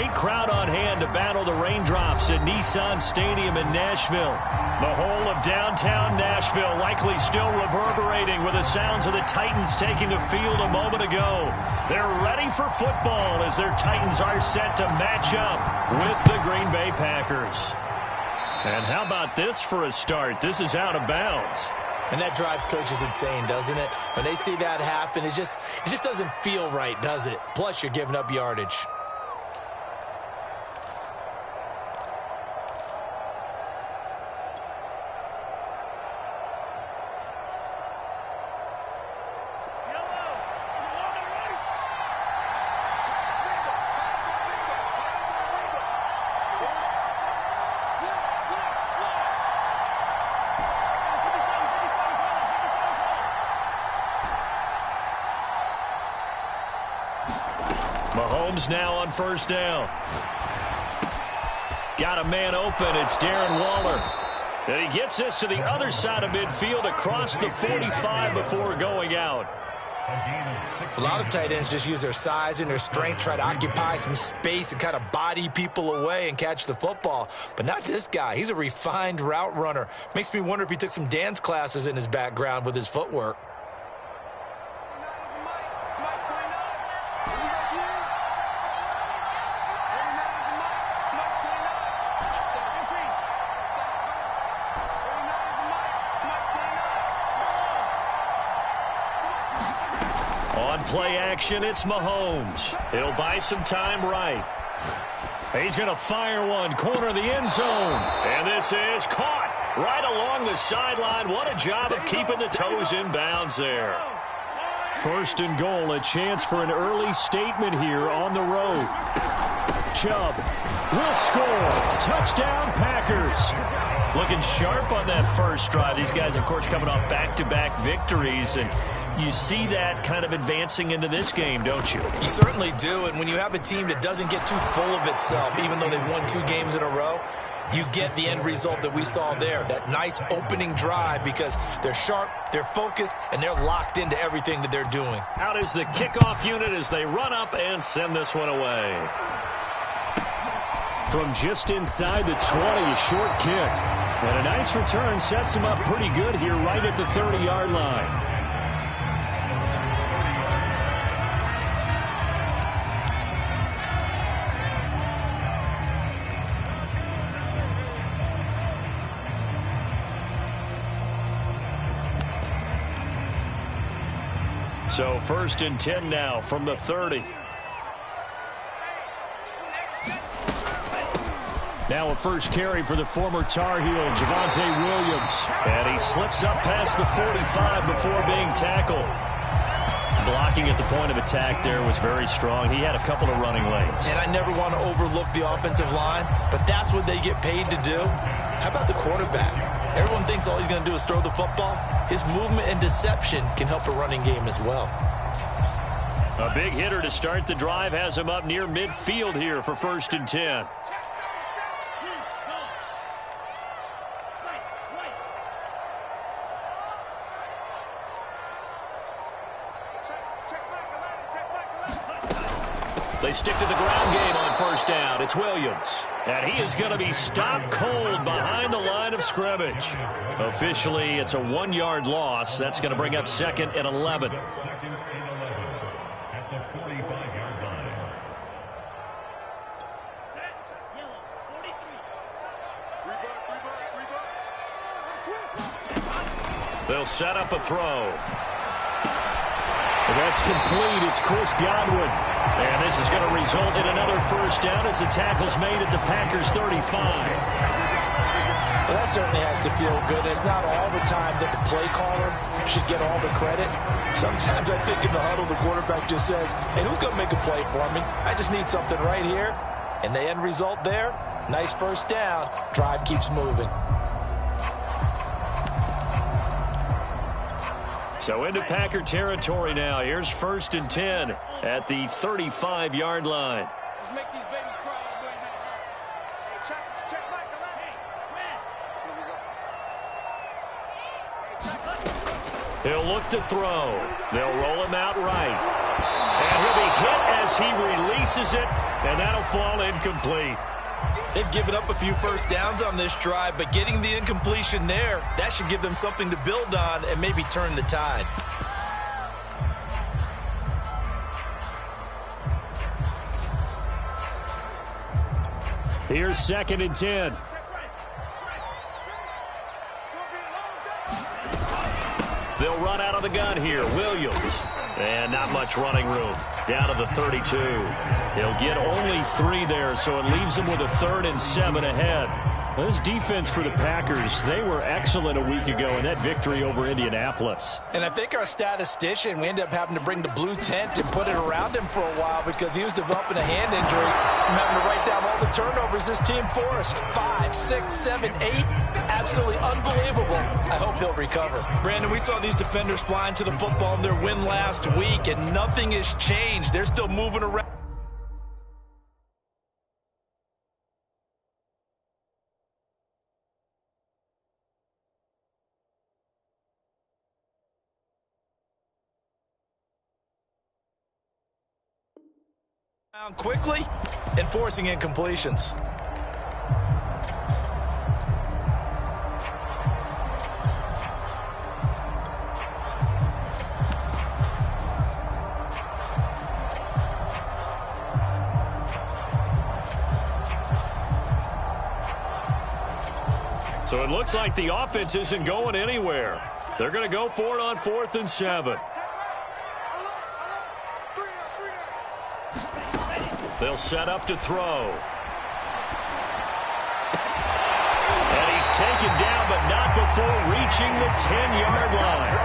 great crowd on hand to battle the raindrops at Nissan Stadium in Nashville. The whole of downtown Nashville likely still reverberating with the sounds of the Titans taking the field a moment ago. They're ready for football as their Titans are set to match up with the Green Bay Packers. And how about this for a start? This is out of bounds. And that drives coaches insane, doesn't it? When they see that happen, it just doesn't feel right, does it? Plus, you're giving up yardage. Mahomes now on first down. Got a man open. It's Darren Waller. And he gets this to the other side of midfield across the 45 before going out. A lot of tight ends just use their size and their strength, try to occupy some space and kind of body people away and catch the football. But not this guy. He's a refined route runner. Makes me wonder if he took some dance classes in his background with his footwork. Play action, it's Mahomes. He'll buy some time right. He's going to fire one, corner of the end zone. And this is caught right along the sideline. What a job of keeping the toes in bounds there. First and goal, a chance for an early statement here on the road. Chubb will score. Touchdown, Packers. Looking sharp on that first drive. These guys, of course, coming off back-to-back victories, and you see that kind of advancing into this game, don't you? You certainly do, and when you have a team that doesn't get too full of itself, even though they've won 2 games in a row, you get the end result that we saw there, that nice opening drive, because they're sharp, they're focused, and they're locked into everything that they're doing. Out is the kickoff unit as they run up and send this one away. From just inside the 20, a short kick. And a nice return sets him up pretty good here right at the 30-yard line. So first and 10 now from the 30. Now a first carry for the former Tar Heel, Javonte Williams. And he slips up past the 45 before being tackled. Blocking at the point of attack there was very strong. He had a couple of running lanes. And I never want to overlook the offensive line, but that's what they get paid to do. How about the quarterback? Everyone thinks all he's going to do is throw the football. His movement and deception can help a running game as well. A big hitter to start the drive has him up near midfield here for first and 10. They stick to the ground game on first down. It's Williams. And he is going to be stopped cold behind the line of scrimmage. Officially, it's a 1-yard loss. That's going to bring up second and 11. They'll set up a throw. That's complete. It's Chris Godwin. And this is going to result in another first down as the tackle's made at the Packers' 35. Well, that certainly has to feel good. It's not all the time that the play caller should get all the credit. Sometimes I think in the huddle, the quarterback just says, hey, who's going to make a play for me? I just need something right here. And the end result there, nice first down. Drive keeps moving. So into Packer territory now. Here's first and 10 at the 35-yard line. Just make these babies cry right now. Hey, check back the left. Here we go. He'll look to throw. They'll roll him out right. And he'll be hit as he releases it, and that'll fall incomplete. They've given up a few first downs on this drive, but getting the incompletion there, that should give them something to build on and maybe turn the tide. Here's 2nd and 10. They'll run out of the gun here. Williams. And not much running room. Down to the 32. He'll get only 3 there, so it leaves him with a 3rd and 7 ahead. This defense for the Packers, they were excellent a week ago in that victory over Indianapolis. And I think our statistician, we ended up having to bring the blue tent and put it around him for a while because he was developing a hand injury. I'm having to write down all the turnovers this team forced. 5, 6, 7, 8. Absolutely unbelievable. I hope he'll recover. Brandon, we saw these defenders flying to the football in their win last week, and nothing has changed. They're still moving around. Quickly and forcing incompletions. So it looks like the offense isn't going anywhere. They're going to go for it on 4th and 7. They'll set up to throw. And he's taken down, but not before reaching the 10-yard line.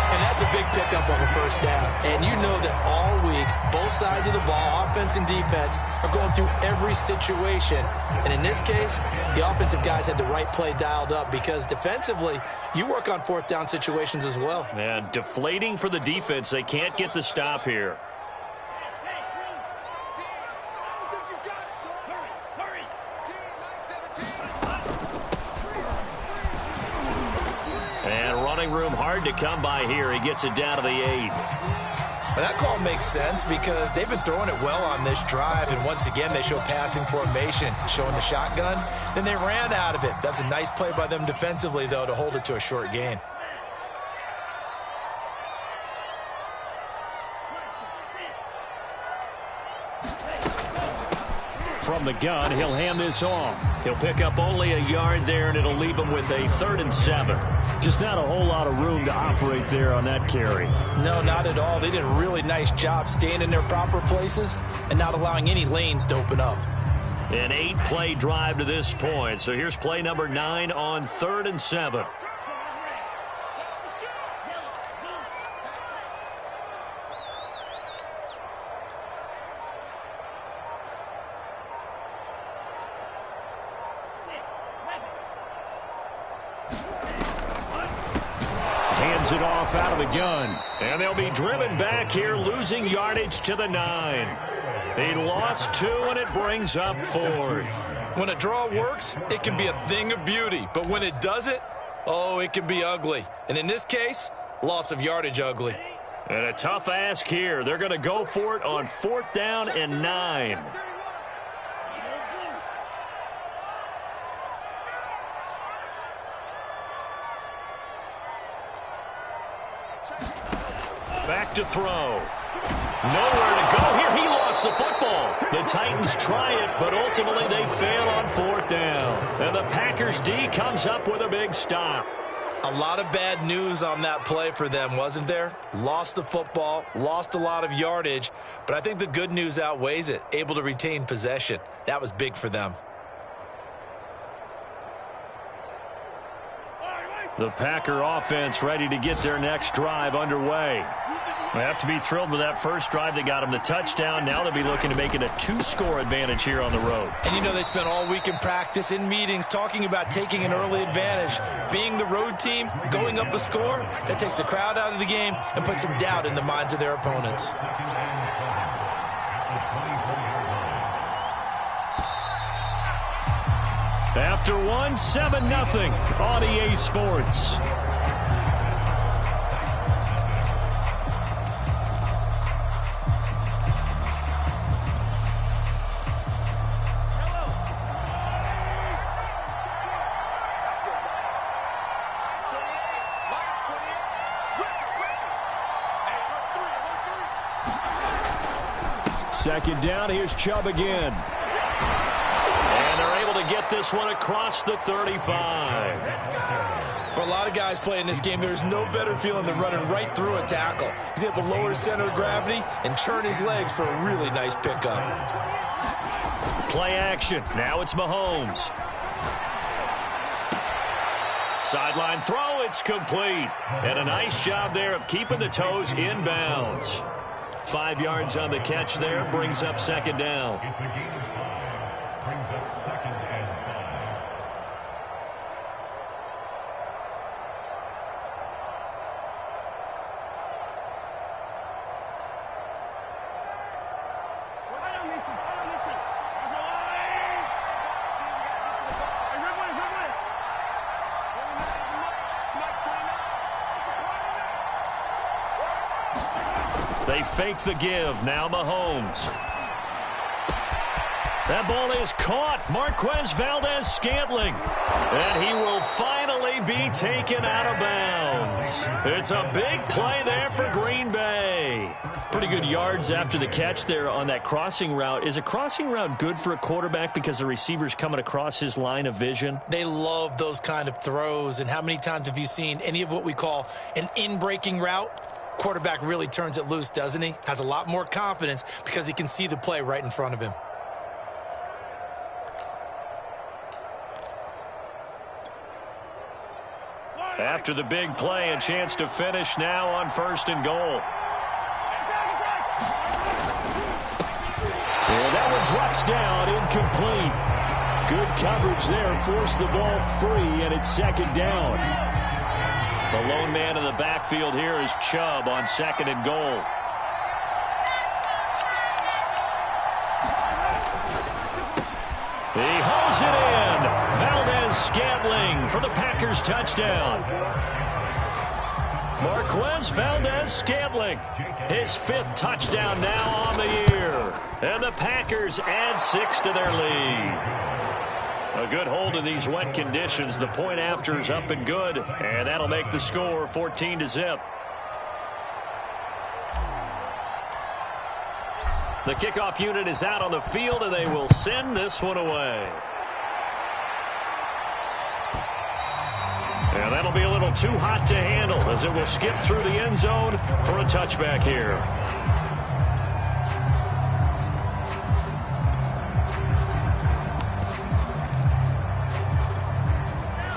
And that's a big pickup of a first down. And you know that all week, both sides of the ball, offense and defense, are going through every situation. And in this case, the offensive guys had the right play dialed up because defensively, you work on 4th down situations as well. And deflating for the defense. They can't get the stop here. Room hard to come by here. He gets it down to the 8. Well, that call makes sense because they've been throwing it well on this drive, and once again they show passing formation, showing the shotgun. Then they ran out of it. That's a nice play by them defensively, though, to hold it to a short gain. From the gun, he'll hand this off. He'll pick up only a yard there, and it'll leave him with a 3rd and 7. Just not a whole lot of room to operate there on that carry. No, not at all. They did a really nice job staying in their proper places and not allowing any lanes to open up. An 8-play drive to this point. So here's play number 9 on 3rd and 7. Hands it off out of the gun. And they'll be driven back here, losing yardage to the 9. He lost 2, and it brings up 4th. When a draw works, it can be a thing of beauty. But when it doesn't, oh, it can be ugly. And in this case, loss of yardage ugly. And a tough ask here. They're going to go for it on 4th down and 9. Back to throw. Nowhere to go here. He lost the football. The Titans try it, but ultimately they fail on 4th down. And the Packers D comes up with a big stop. A lot of bad news on that play for them, wasn't there? Lost the football, lost a lot of yardage, but I think the good news outweighs it. Able to retain possession. That was big for them. The Packer offense ready to get their next drive underway. They have to be thrilled with that first drive that got them the touchdown. Now they'll be looking to make it a 2-score advantage here on the road. And you know they spent all week in practice, in meetings, talking about taking an early advantage. Being the road team, going up a score, that takes the crowd out of the game and puts some doubt in the minds of their opponents. After one, 7-0 on EA Sports. Second down, here's Chubb again. And they're able to get this one across the 35. For a lot of guys playing this game, there's no better feeling than running right through a tackle. He's able to lower his center of gravity and churn his legs for a really nice pickup. Play action. Now it's Mahomes. Sideline throw, it's complete. And a nice job there of keeping the toes in bounds. 5 yards on the catch there, brings up second down. They fake the give. Now Mahomes. That ball is caught. Marquez Valdez-Scantling. And he will finally be taken out of bounds. It's a big play there for Green Bay. Pretty good yards after the catch there on that crossing route. Is a crossing route good for a quarterback because the receiver's coming across his line of vision? They love those kind of throws. And how many times have you seen any of what we call an in-breaking route? Quarterback really turns it loose, doesn't he? Has a lot more confidence because he can see the play right in front of him. After the big play, a chance to finish now on 1st and goal. And that one drops down, incomplete. Good coverage there, forced the ball free, and it's second down. The lone man in the backfield here is Chubb on 2nd and goal. He hauls it in. Valdez-Scantling for the Packers touchdown. Marquez Valdez-Scantling, his 5th touchdown now on the year. And the Packers add 6 to their lead. A good hold in these wet conditions. The point after is up and good. And that'll make the score 14-0. The kickoff unit is out on the field, and they will send this one away. And that'll be a little too hot to handle as it will skip through the end zone for a touchback here.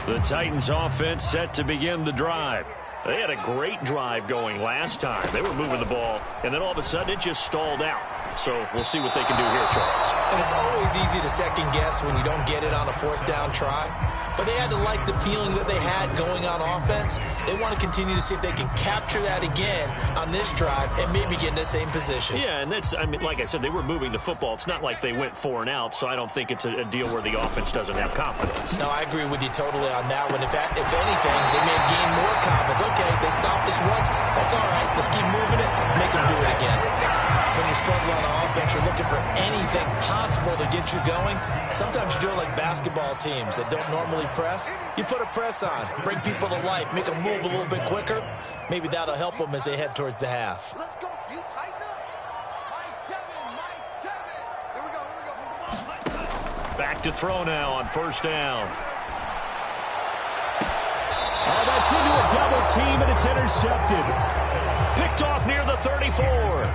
The Titans offense set to begin the drive. They had a great drive going last time. They were moving the ball, and then all of a sudden it just stalled out. So we'll see what they can do here, Charles. And it's always easy to second guess when you don't get it on a 4th down try. But they had to like the feeling that they had going on offense. They want to continue to see if they can capture that again on this drive and maybe get in the same position. Yeah, and that's, I mean, like I said, they were moving the football. It's not like they went 4 and out, so I don't think it's a deal where the offense doesn't have confidence. No, I agree with you totally on that one. If anything, they may have gained more confidence. Okay, they stopped us once. That's all right. Let's keep moving it. Make them do it again. When you're struggling on offense, you're looking for anything possible to get you going. Sometimes you do it like basketball teams that don't normally press. You put a press on, bring people to life, make them move a little bit quicker. Maybe that'll help them as they head towards the half. Let's go. You tighten up. Mike 7. Here we go. Back to throw now on 1st down. Oh, that's into a double team, and it's intercepted. Picked off near the 34.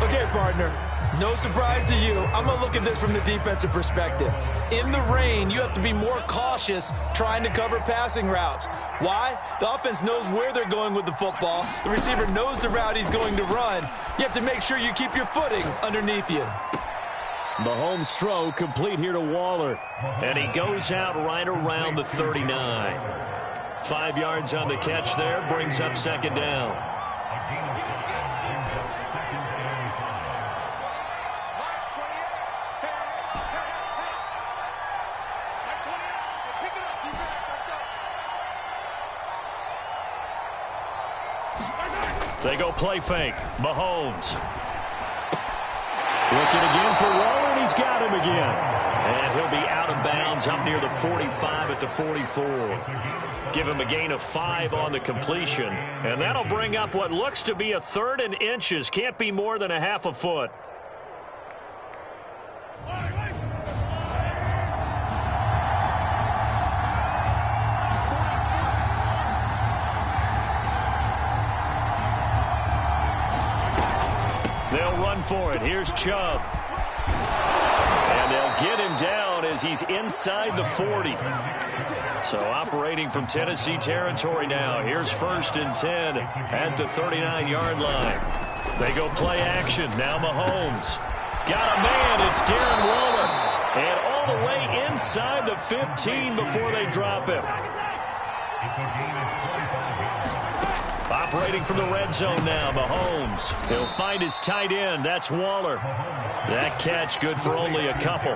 Okay, partner, no surprise to you. I'm going to look at this from the defensive perspective. In the rain, you have to be more cautious trying to cover passing routes. Why? The offense knows where they're going with the football. The receiver knows the route he's going to run. You have to make sure you keep your footing underneath you. Mahomes' throw complete here to Waller. And he goes out right around the 39. 5 yards on the catch there, brings up second down. They go play fake. Mahomes. Looking again for Waller, and he's got him again. And he'll be out of bounds up near the 45 at the 44. Give him a gain of 5 on the completion. And that'll bring up what looks to be a 3rd and inches. Can't be more than a half a foot. for it. Here's Chubb. And they'll get him down as he's inside the 40. So operating from Tennessee territory now. Here's 1st and 10 at the 39-yard line. They go play action. Now Mahomes. Got a man. It's Darren Waller. And all the way inside the 15 before they drop him. Operating from the red zone now, Mahomes. He'll find his tight end. That's Waller. That catch good for only a couple.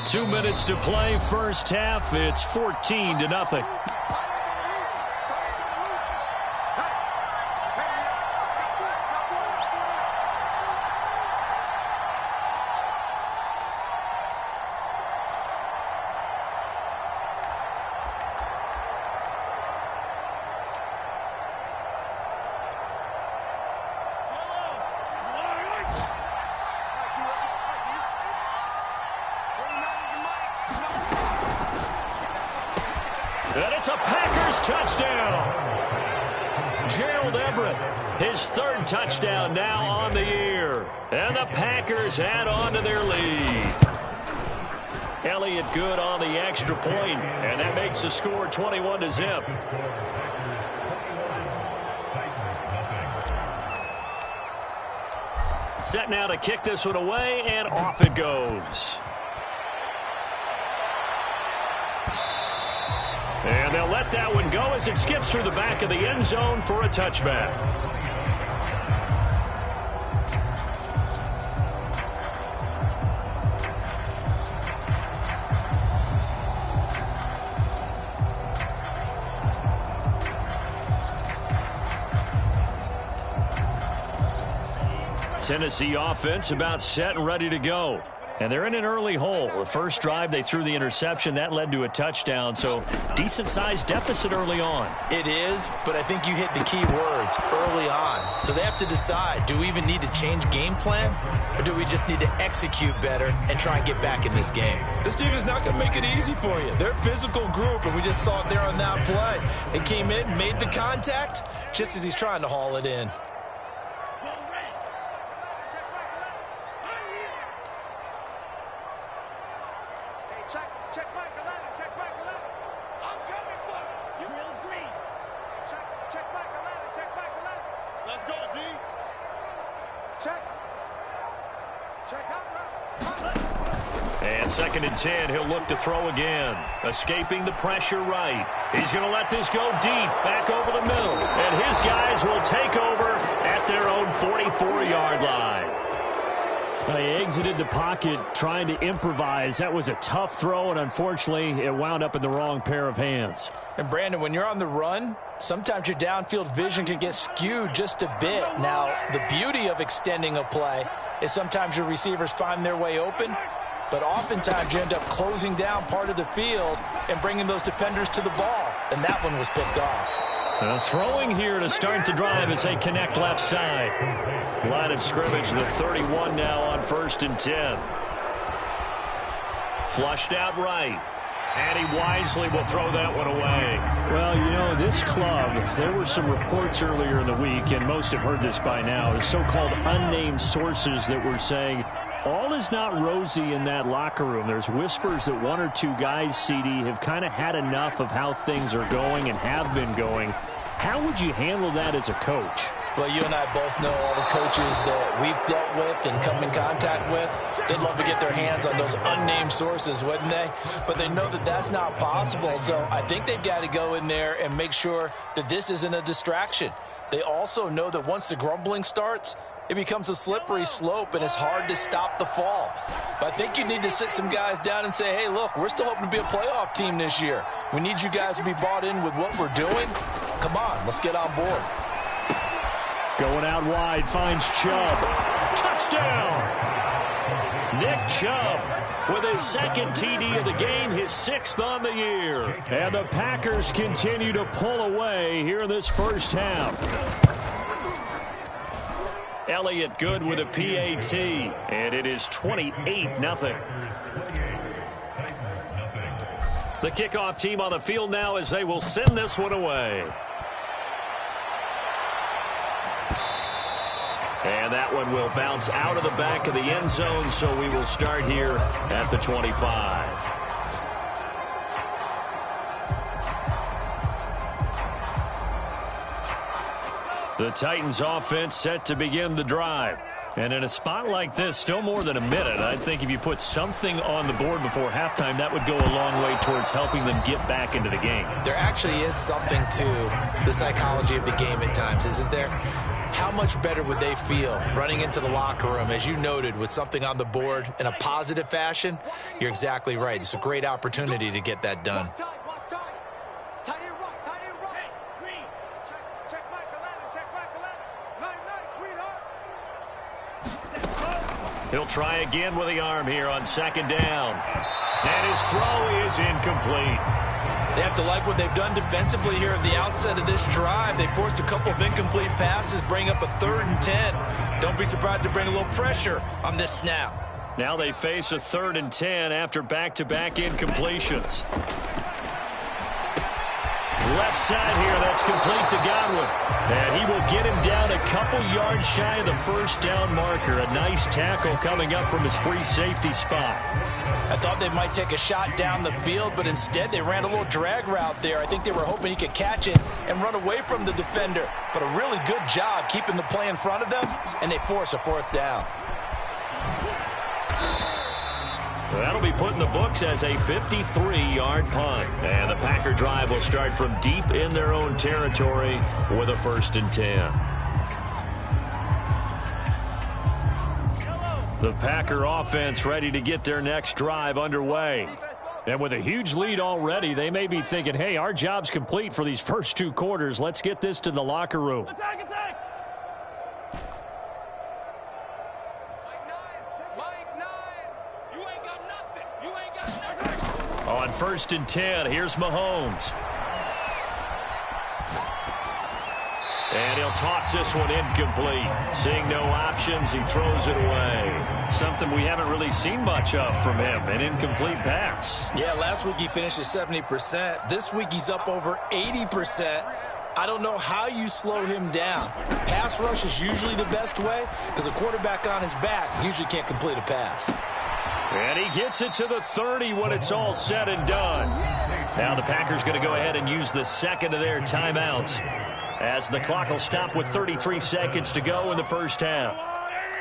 Two minutes to play, first half. It's 14-0. And it's a Packers touchdown. Gerald Everett, his 3rd touchdown now on the year. And the Packers add on to their lead. Elliott good on the extra point, and that makes the score 21-0. Set now to kick this one away, and off it goes. And they'll let that one go as it skips through the back of the end zone for a touchback. Tennessee offense about set and ready to go. And they're in an early hole. The first drive, they threw the interception. That led to a touchdown, so decent-sized deficit early on. It is, but I think you hit the key words, early on. So they have to decide, do we even need to change game plan, or do we just need to execute better and try and get back in this game? This team is not going to make it easy for you. They're a physical group, and we just saw it there on that play. They came in, made the contact, just as he's trying to haul it in. And 2nd and 10, he'll look to throw again. Escaping the pressure right. He's going to let this go deep, back over the middle. And his guys will take over at their own 44-yard line. He exited the pocket trying to improvise. That was a tough throw, and unfortunately, it wound up in the wrong pair of hands. And, Brandon, when you're on the run, sometimes your downfield vision can get skewed just a bit. Now, the beauty of extending a play is sometimes your receivers find their way open, but oftentimes you end up closing down part of the field and bringing those defenders to the ball, and that one was picked off. Throwing here to start the drive as they connect left side. Line of scrimmage, the 31 now on 1st and 10. Flushed out right. And he wisely will throw that one away. Well, you know, this club, there were some reports earlier in the week, and most have heard this by now, the so-called unnamed sources that were saying all is not rosy in that locker room. There's whispers that 1 or 2 guys, CD, have kind of had enough of how things are going and have been going. How would you handle that as a coach? Well, you and I both know all the coaches that we've dealt with and come in contact with. They'd love to get their hands on those unnamed sources, wouldn't they? But they know that that's not possible, so I think they've got to go in there and make sure that this isn't a distraction. They also know that once the grumbling starts, it becomes a slippery slope, and it's hard to stop the fall. But I think you need to sit some guys down and say, hey, look, we're still hoping to be a playoff team this year. We need you guys to be bought in with what we're doing. Come on, let's get on board. Going out wide, finds Chubb. Touchdown! Nick Chubb with his 2nd TD of the game, his 6th on the year. And the Packers continue to pull away here in this first half. Elliott good with a PAT, and it is 28-0. The kickoff team on the field now as they will send this one away. And that one will bounce out of the back of the end zone, so we will start here at the 25. The Titans offense set to begin the drive. And in a spot like this, still more than a minute, I think if you put something on the board before halftime, that would go a long way towards helping them get back into the game. There actually is something to the psychology of the game at times, isn't there? How much better would they feel running into the locker room, as you noted, with something on the board in a positive fashion? You're exactly right. It's a great opportunity to get that done. He'll try again with the arm here on second down. And his throw is incomplete. They have to like what they've done defensively here at the outset of this drive. They forced a couple of incomplete passes, bring up a 3rd and 10. Don't be surprised to bring a little pressure on this snap. Now they face a 3rd and 10 after back-to-back incompletions. Left side here, that's complete to Godwin. And he will get him down a couple yards shy of the first down marker. A nice tackle coming up from his free safety spot. I thought they might take a shot down the field, but instead they ran a little drag route there. I think they were hoping he could catch it and run away from the defender. But a really good job keeping the play in front of them, and they force a 4th down. That'll be put in the books as a 53-yard punt. And the Packer drive will start from deep in their own territory with a 1st and 10. The Packer offense ready to get their next drive underway. And with a huge lead already, they may be thinking, hey, our job's complete for these first 2 quarters. Let's get this to the locker room. Attack! On 1st and 10, here's Mahomes. And he'll toss this one incomplete. Seeing no options, he throws it away. Something we haven't really seen much of from him, an incomplete pass. Yeah, last week he finished at 70%. This week he's up over 80%. I don't know how you slow him down. Pass rush is usually the best way because a quarterback on his back usually can't complete a pass. And he gets it to the 30 when it's all said and done. Now the Packers going to go ahead and use the second of their timeouts as the clock will stop with 33 seconds to go in the first half.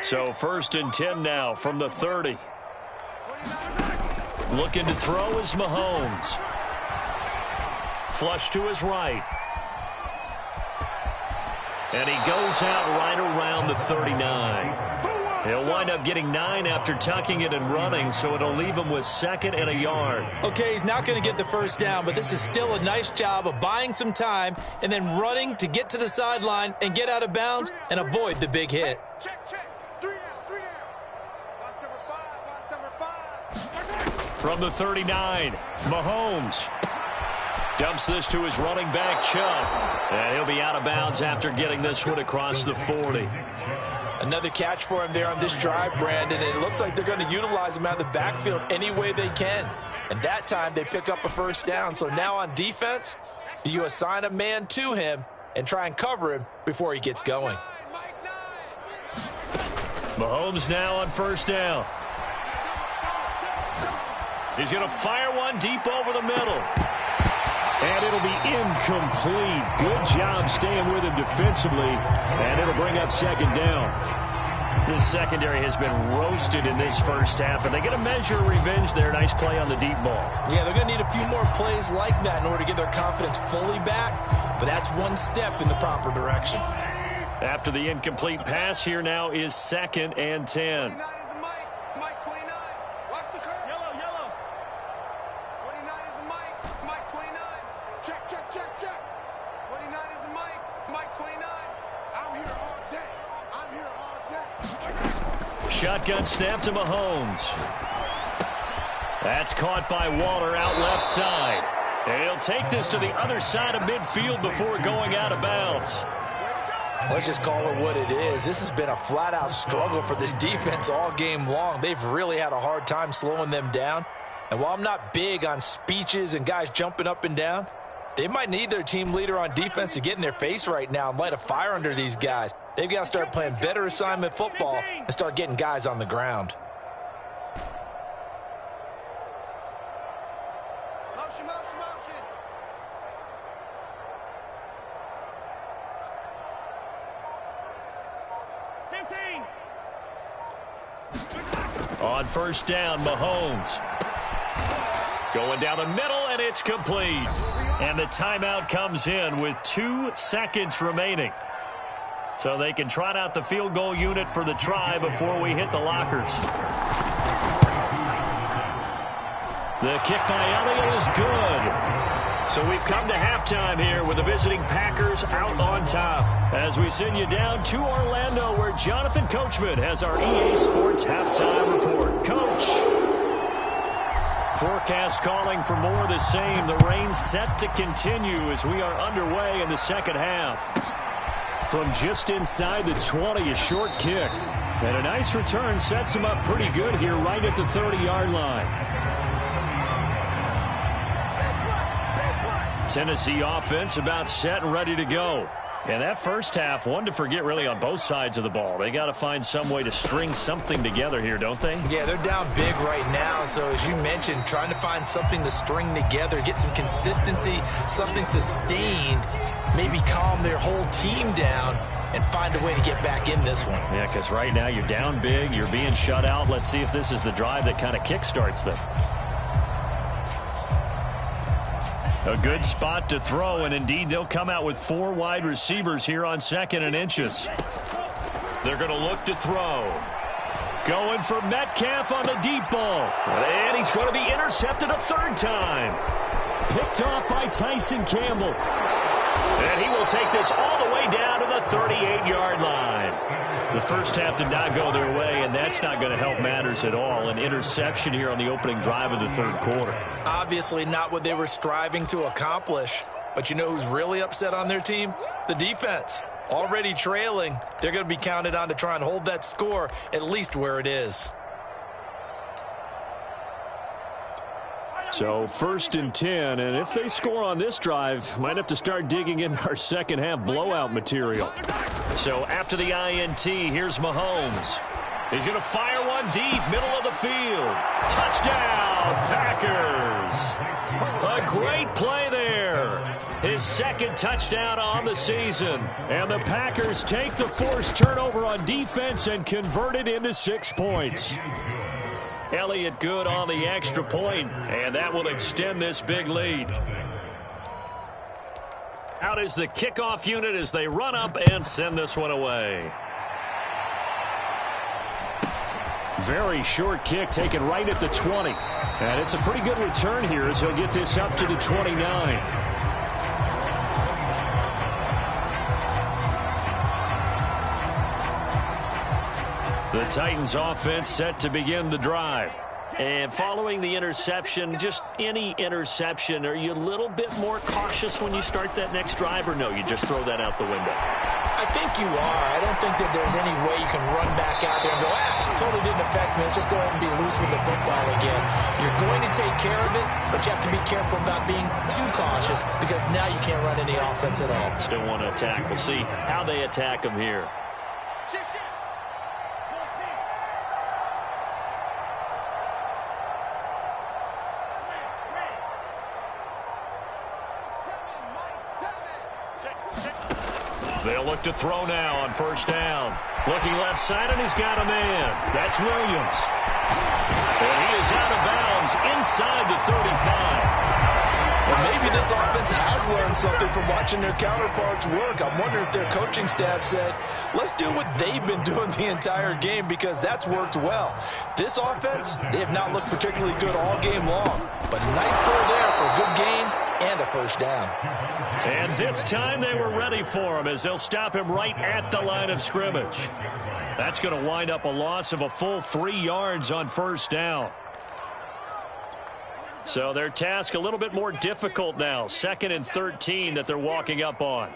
So 1st and 10 now from the 30. Looking to throw is Mahomes. Flush to his right. And he goes out right around the 39. He'll wind up getting 9 after tucking it and running, so it'll leave him with 2nd and a yard. Okay, he's not going to get the first down, but this is still a nice job of buying some time and then running to get to the sideline and get out of bounds and avoid the big hit. Check. 3 down. Watch number 5. From the 39, Mahomes dumps this to his running back, Chubb. And he'll be out of bounds after getting this one across the 40. Another catch for him there on this drive, Brandon. It looks like they're going to utilize him out of the backfield any way they can. And that time they pick up a first down. So now on defense, do you assign a man to him and try and cover him before he gets going? Mahomes now on first down. He's going to fire one deep over the middle. And it'll be incomplete. Good job staying with him defensively. And it'll bring up 2nd down. This secondary has been roasted in this first half, and they get a measure of revenge there. Nice play on the deep ball. Yeah, they're going to need a few more plays like that in order to get their confidence fully back. But that's one step in the proper direction. After the incomplete pass, here now is 2nd and 10. Mike 29. Watch the curve. Yellow. 29 is Mike 29. Check. 29 is Mike 29. I'm here all day. Shotgun snap to Mahomes. That's caught by Waller out left side. And he'll take this to the other side of midfield before going out of bounds. Let's just call it what it is. This has been a flat-out struggle for this defense all game long. They've really had a hard time slowing them down. And while I'm not big on speeches and guys jumping up and down, they might need their team leader on defense to get in their face right now and light a fire under these guys. They've got to start playing better assignment football and start getting guys on the ground. Motion, motion, motion. On first down, Mahomes. Going down the middle, and it's complete. And the timeout comes in with 2 seconds remaining. So they can trot out the field goal unit for the try before we hit the lockers. The kick by Elliott is good. So we've come to halftime here with the visiting Packers out on top. As we send you down to Orlando, where Jonathan Coachman has our EA Sports halftime report. Coach. Forecast calling for more of the same. The rain set to continue as we are underway in the second half. From just inside the 20, a short kick. And a nice return sets him up pretty good here right at the 30-yard line. Tennessee offense about set and ready to go. And that first half, one to forget really on both sides of the ball. They got to find some way to string something together here, don't they? Yeah, they're down big right now. So as you mentioned, trying to find something to string together, get some consistency, something sustained, maybe calm their whole team down and find a way to get back in this one. Yeah, because right now you're down big, you're being shut out. Let's see if this is the drive that kind of kickstarts them. A good spot to throw, and indeed they'll come out with 4 wide receivers here on 2nd and inches. They're going to look to throw. Going for Metcalf on the deep ball. And he's going to be intercepted a 3rd time. Picked off by Tyson Campbell. And he will take this all the way down to the 38-yard line. The first half did not go their way, and that's not going to help matters at all. An interception here on the opening drive of the 3rd quarter. Obviously not what they were striving to accomplish. But you know who's really upset on their team? The defense. Already trailing. They're going to be counted on to try and hold that score at least where it is. So 1st and 10, and if they score on this drive, might have to start digging in our second half blowout material. So after the INT, here's Mahomes. He's going to fire one deep, middle of the field. Touchdown, Packers. A great play there. His 2nd touchdown on the season. And the Packers take the forced turnover on defense and convert it into 6 points. Elliott good on the extra point, and that will extend this big lead. Out is the kickoff unit as they run up and send this one away. Very short kick taken right at the 20. And it's a pretty good return here as he'll get this up to the 29. The Titans offense set to begin the drive. And following the interception, just any interception, are you a little bit more cautious when you start that next drive, or no, you just throw that out the window? I think you are. I don't think that there's any way you can run back out there and go, totally didn't affect me. Let's just go ahead and be loose with the football again. You're going to take care of it, but you have to be careful about being too cautious because now you can't run any offense at all. Still want to attack. We'll see how they attack them here. They'll look to throw now on first down. Looking left side, and he's got a man. That's Williams. And he is out of bounds inside the 35. Well, maybe this offense has learned something from watching their counterparts work. I'm wondering if their coaching staff said, let's do what they've been doing the entire game because that's worked well. This offense, they have not looked particularly good all game long. But a nice throw there for a good gain and a first down. And this time they were ready for him as they'll stop him right at the line of scrimmage. That's going to wind up a loss of a full 3 yards on first down. So their task a little bit more difficult now. 2nd and 13 that they're walking up on.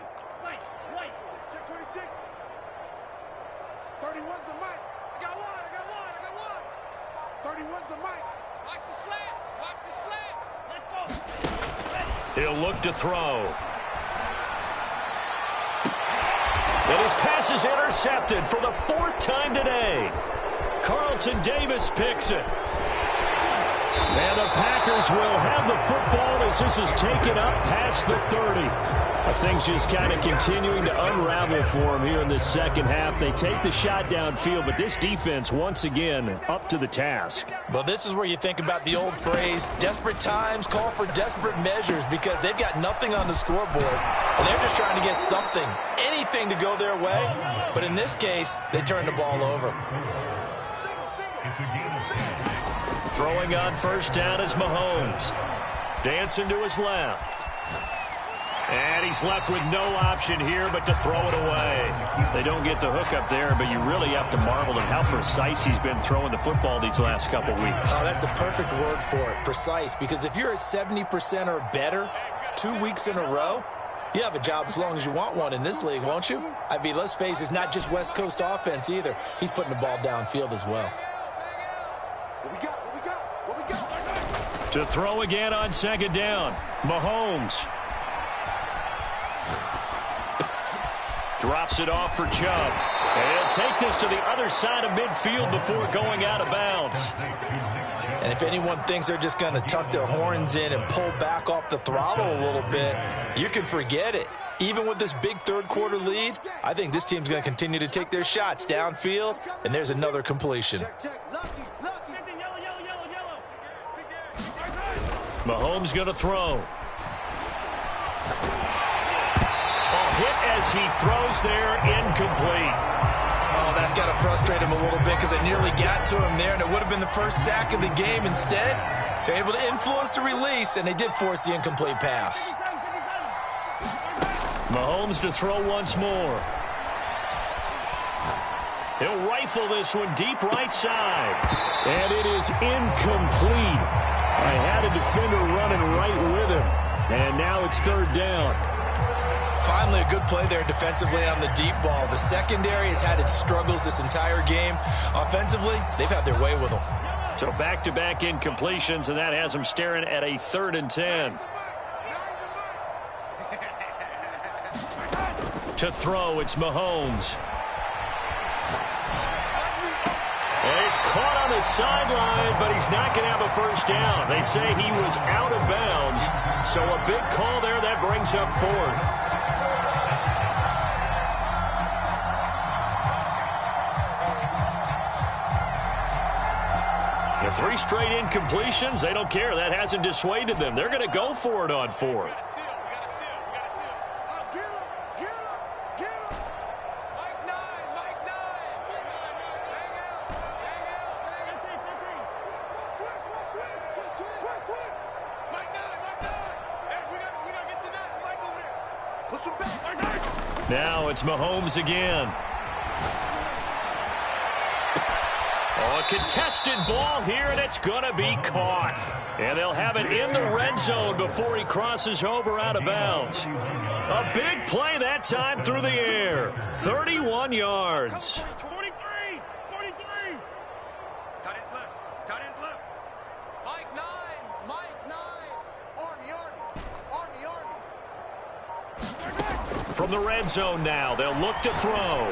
31's the mic. I got one. 31's the mic. Watch the slants. Watch the slant. Let's go. He'll look to throw. And his pass is intercepted for the 4th time today. Carlton Davis picks it. And the Packers will have the football as this is taken up past the 30. Things just kind of continuing to unravel for them here in this second half. They take the shot downfield, but this defense once again up to the task. Well, this is where you think about the old phrase, desperate times call for desperate measures, because they've got nothing on the scoreboard, and they're just trying to get something, anything to go their way. But in this case, they turn the ball over. Throwing on first down is Mahomes. Dancing to his left. And he's left with no option here but to throw it away. They don't get the hook up there, but you really have to marvel at how precise he's been throwing the football these last couple weeks. Oh, that's the perfect word for it, precise, because if you're at 70% or better 2 weeks in a row, you have a job as long as you want one in this league, won't you? I mean, let's face it, it's not just West Coast offense either. He's putting the ball downfield as well. To throw again on second down, Mahomes. Drops it off for Chubb. And he'll take this to the other side of midfield before going out of bounds. And if anyone thinks they're just going to tuck their horns in and pull back off the throttle a little bit, you can forget it. Even with this big third-quarter lead, I think this team's going to continue to take their shots downfield, and there's another completion. Mahomes going to throw. Hit as he throws there, incomplete. Oh, that's got to frustrate him a little bit because it nearly got to him there, and it would have been the first sack of the game. Instead, they're able to influence the release, and they did force the incomplete pass. Mahomes to throw once more. He'll rifle this one deep right side. And it is incomplete. I had a defender running right with him. And now it's third down. Finally, a good play there defensively on the deep ball. The secondary has had its struggles this entire game. Offensively, they've had their way with them. So back-to-back incompletions, and that has them staring at a 3rd and 10. To throw, it's Mahomes. And he's caught on the sideline, but he's not going to have a first down. They say he was out of bounds. So a big call there that brings up 4th. The 3 straight incompletions, they don't care. That hasn't dissuaded them. They're going to go for it on 4th. Now it's Mahomes again. Oh, a contested ball here, and it's going to be caught. And they'll have it in the red zone before he crosses over out of bounds. A big play that time through the air. 31 yards. 43. Cut his lip. Mike 9. Army. From the red zone now, they'll look to throw.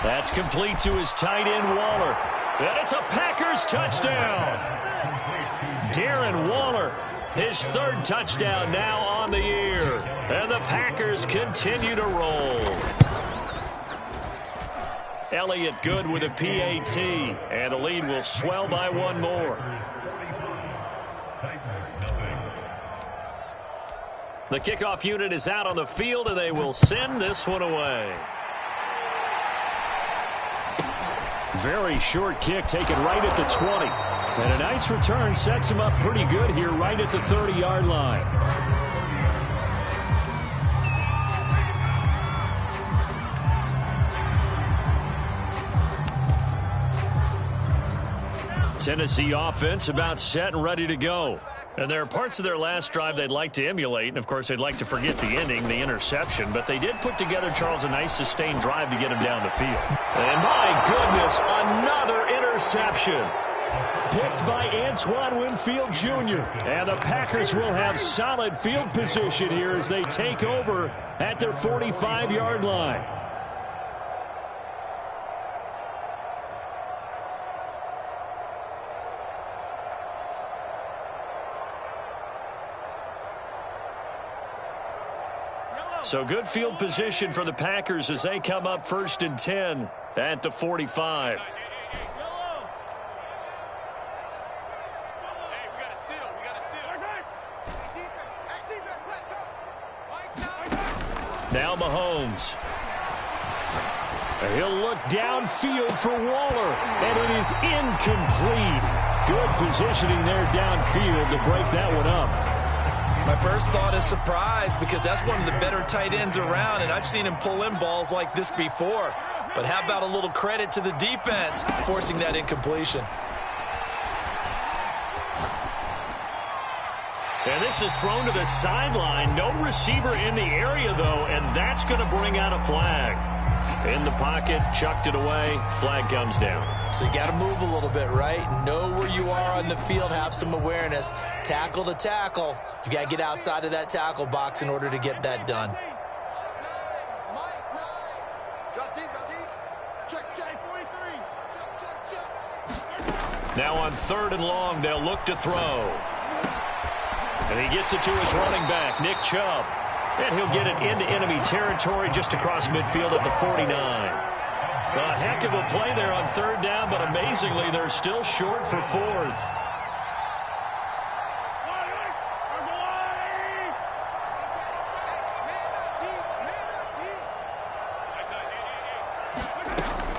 That's complete to his tight end, Waller. And it's a Packers touchdown. Darren Waller, his 3rd touchdown now on the year. And the Packers continue to roll. Elliott good with a PAT. And the lead will swell by 1 more. The kickoff unit is out on the field, and they will send this one away. Very short kick taken right at the 20. And a nice return sets him up pretty good here right at the 30-yard line. Tennessee offense about set and ready to go. And there are parts of their last drive they'd like to emulate, and of course they'd like to forget the ending, the interception, but they did put together, Charles, a nice sustained drive to get him down the field. And my goodness, another interception. Picked by Antoine Winfield Jr. And the Packers will have solid field position here as they take over at their 45-yard line. So good field position for the Packers as they come up 1st and 10 at the 45. Now Mahomes. He'll look downfield for Waller, and it is incomplete. Good positioning there downfield to break that one up. My first thought is surprise because that's one of the better tight ends around, and I've seen him pull in balls like this before. But how about a little credit to the defense forcing that incompletion? And this is thrown to the sideline. No receiver in the area, though, and that's going to bring out a flag. In the pocket, chucked it away, flag comes down. So you got to move a little bit, right? Know where you are on the field, have some awareness. Tackle to tackle. You got to get outside of that tackle box in order to get that done. Now on 3rd and long, they'll look to throw. And he gets it to his running back, Nick Chubb. And he'll get it into enemy territory just across midfield at the 49. A heck of a play there on 3rd down, but amazingly, they're still short for 4th.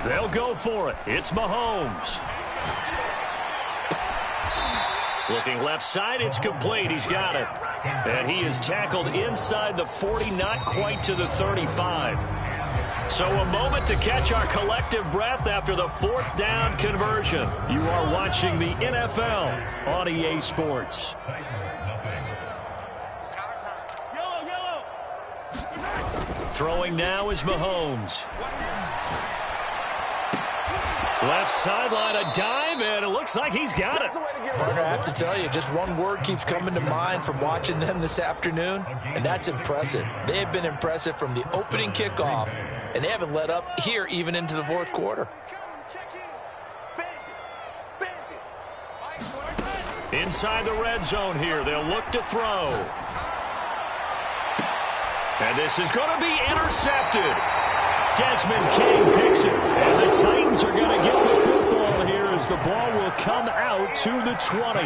They'll go for it. It's Mahomes. Looking left side, it's complete. He's got it. And he is tackled inside the 40, not quite to the 35. So a moment to catch our collective breath after the 4th down conversion. You are watching the NFL on EA Sports. Throwing now is Mahomes. Left sideline, a dive, and it looks like he's got it. Partner, I have to tell you, just one word keeps coming to mind from watching them this afternoon, and that's impressive. They have been impressive from the opening kickoff, and they haven't let up here even into the 4th quarter. Inside the red zone here, they'll look to throw. And this is going to be intercepted. Desmond King picks it, and the Titans are going to get the football here as the ball will come out to the 20.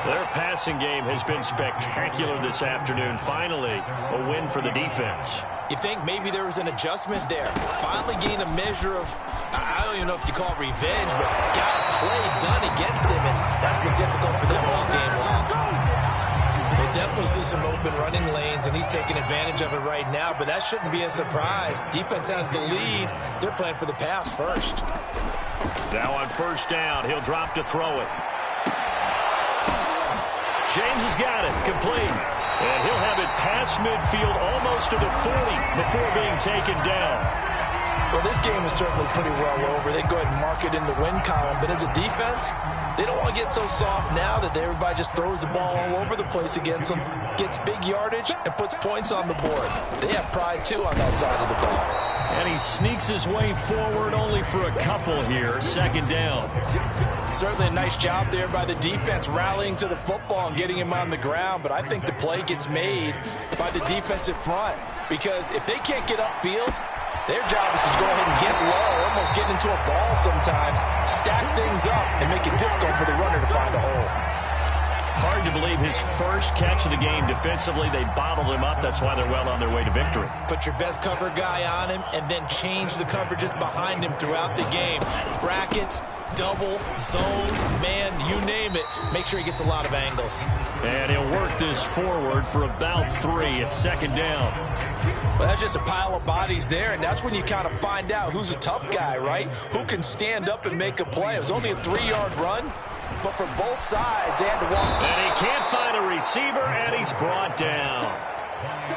Their passing game has been spectacular this afternoon. Finally, a win for the defense. You think maybe there was an adjustment there. Finally gained a measure of, I don't even know if you call it revenge, but got a play done against him, and that's been difficult for them all game long. We'll definitely see some open running lanes, and he's taking advantage of it right now, but that shouldn't be a surprise. Defense has the lead. They're playing for the pass first. Now on 1st down, he'll drop to throw it. James has got it, complete. And he'll have it past midfield almost to the 40 before being taken down. Well, this game is certainly pretty well over. They go ahead and mark it in the win column. But as a defense, they don't want to get so soft now that everybody just throws the ball all over the place against them, gets big yardage, and puts points on the board. They have pride, too, on that side of the ball. And he sneaks his way forward only for a couple here. 2nd down. Certainly a nice job there by the defense rallying to the football and getting him on the ground. But I think the play gets made by the defensive front because if they can't get upfield, their job is to go ahead and get low, almost get into a ball sometimes, stack things up, and make it difficult for the runner to find a hole. Hard to believe his first catch of the game defensively. They bottled him up. That's why they're well on their way to victory. Put your best cover guy on him and then change the coverages behind him throughout the game. Brackets, double, zone, man, you name it. Make sure he gets a lot of angles. And he'll work this forward for about 3 at 2nd down. Well, that's just a pile of bodies there, and that's when you kind of find out who's a tough guy, right? Who can stand up and make a play. It was only a 3-yard run, but for both sides, they had to walk. And he can't find a receiver, and he's brought down.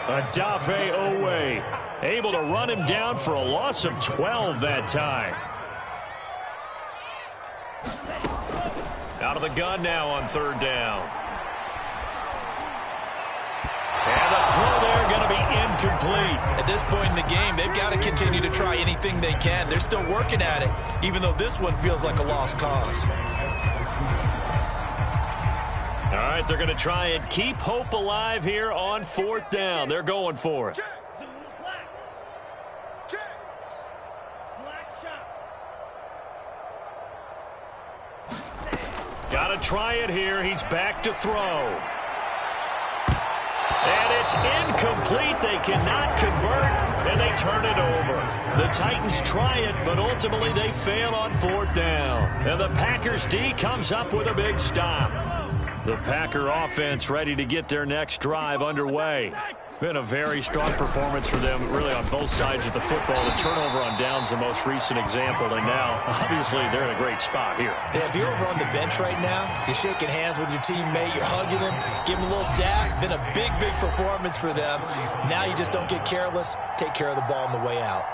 Adafe Owe able to run him down for a loss of 12 that time. Out of the gun now on third down. And the throw there going to be incomplete. At this point in the game, they've got to continue to try anything they can. They're still working at it, even though this one feels like a lost cause. All right, they're going to try and keep hope alive here on fourth down. They're going for it. Got to try it here. He's back to throw. And it's incomplete. They cannot convert, and they turn it over. The Titans try it, but ultimately they fail on fourth down. And the Packers D comes up with a big stop. The Packer offense ready to get their next drive underway. Been a very strong performance for them, really, on both sides of the football. The turnover on downs, the most recent example, and now, obviously, they're in a great spot here. Yeah, if you're over on the bench right now, you're shaking hands with your teammate, you're hugging him, giving him a little dap. Been a big, big performance for them. Now you just don't get careless. Take care of the ball on the way out.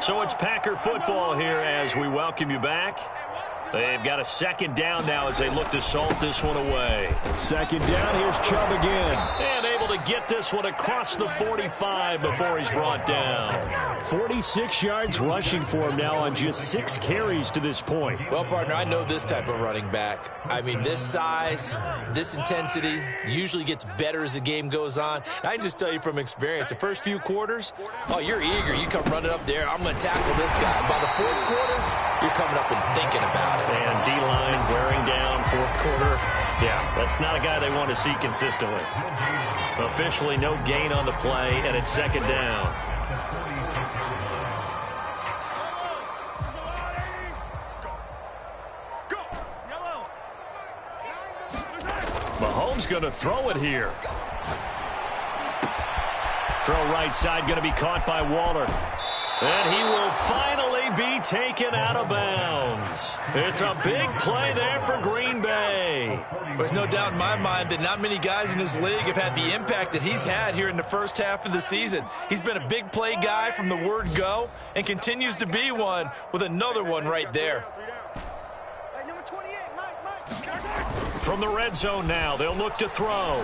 So it's Packer football here as we welcome you back. They've got a second down now as they look to salt this one away. Second down, here's Chubb again. And able to get this one across the 45 before he's brought down. 46 yards rushing for him now on just 6 carries to this point. Well, partner, I know this type of running back. I mean, this size, this intensity usually gets better as the game goes on. I can just tell you from experience, the first few quarters, oh, you're eager. You come running up there, I'm going to tackle this guy. By the fourth quarter, you're coming up and thinking about it. And D-line wearing down fourth quarter. Yeah, that's not a guy they want to see consistently. Officially no gain on the play, and it's second down. Mahomes going to throw it here. Throw right side going to be caught by Waller. And he will finally be taken out of bounds. It's a big play there for Green Bay. There's no doubt in my mind that not many guys in this league have had the impact that he's had here in the first half of the season. He's been a big play guy from the word go and continues to be one with another one right there. From the red zone now, they'll look to throw.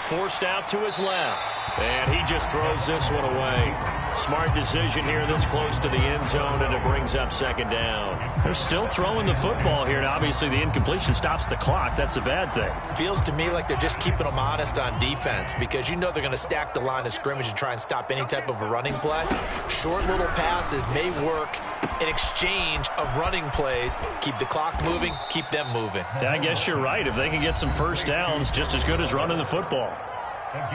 Forced out to his left. And he just throws this one away. Smart decision here this close to the end zone, and it brings up second down. They're still throwing the football here, and obviously the incompletion stops the clock. That's a bad thing. Feels to me like they're just keeping them honest on defense because you know they're going to stack the line of scrimmage and try and stop any type of a running play. Short little passes may work in exchange of running plays. Keep the clock moving, keep them moving. I guess you're right. If they can get some first downs, just as good as running the football.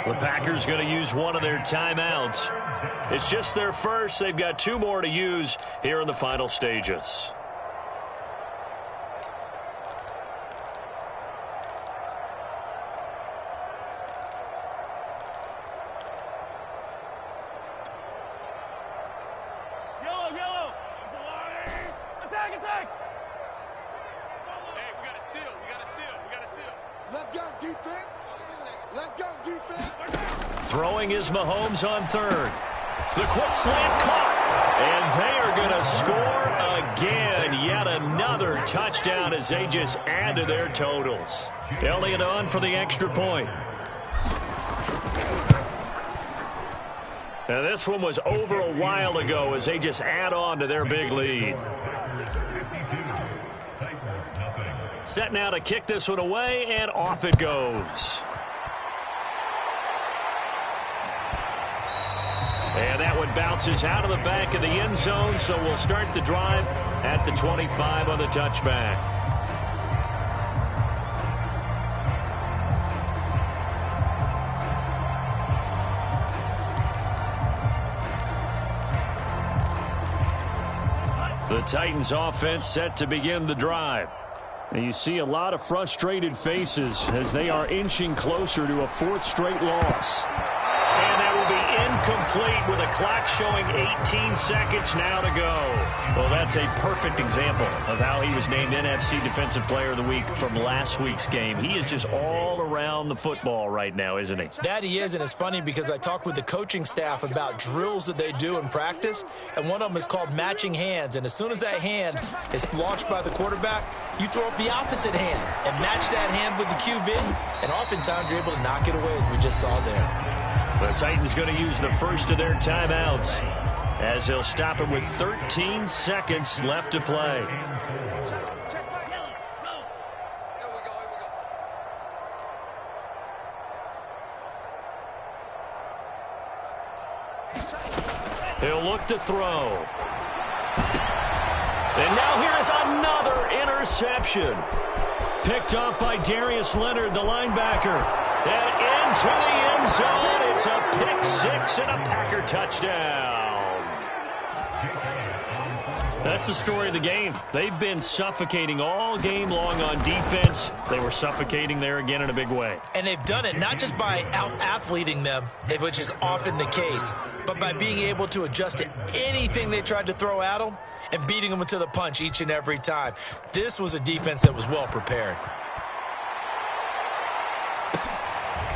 The Packers going to use one of their timeouts. It's just their first. They've got 2 more to use here in the final stages. Yellow. Attack. Hey, we got a seal. Let's go, defense. Throwing is Mahomes on third. The quick slant caught. And they are going to score again. Yet another touchdown as they just add to their totals. Elliott on for the extra point. Now this one was over a while ago as they just add on to their big lead. Set now to kick this one away, and off it goes. And that one bounces out of the back of the end zone, so we'll start the drive at the 25 on the touchback. The Titans offense set to begin the drive. And you see a lot of frustrated faces as they are inching closer to a 4th straight loss. And that will be complete with a clock showing 18 seconds now to go. Well, that's a perfect example of how he was named NFC Defensive Player of the Week from last week's game. He is just all around the football right now, isn't he? That he is, and it's funny because I talked with the coaching staff about drills that they do in practice, and one of them is called matching hands. And as soon as that hand is launched by the quarterback, you throw up the opposite hand and match that hand with the QB, and oftentimes you're able to knock it away, as we just saw there. The Titans going to use the first of their timeouts as they'll stop it with 13 seconds left to play. He'll look to throw. And now here is another interception. Picked up by Darius Leonard, the linebacker. And into the end zone. It's a pick six and a Packer touchdown. That's the story of the game. They've been suffocating all game long on defense. They were suffocating there again in a big way. And they've done it not just by out-athleting them, which is often the case, but by being able to adjust to anything they tried to throw at them and beating them to the punch each and every time. This was a defense that was well prepared.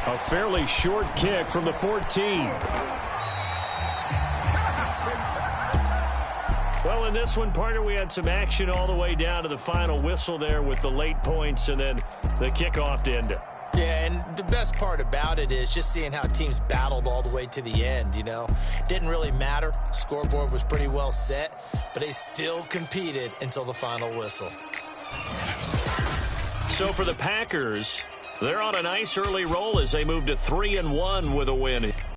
A fairly short kick from the 14. Well, in this one, partner, we had some action all the way down to the final whistle there with the late points and then the kickoff to end it. Yeah, and the best part about it is just seeing how teams battled all the way to the end, you know. Didn't really matter. Scoreboard was pretty well set, but they still competed until the final whistle. So for the Packers, they're on a nice early roll as they move to 3-1 with a win.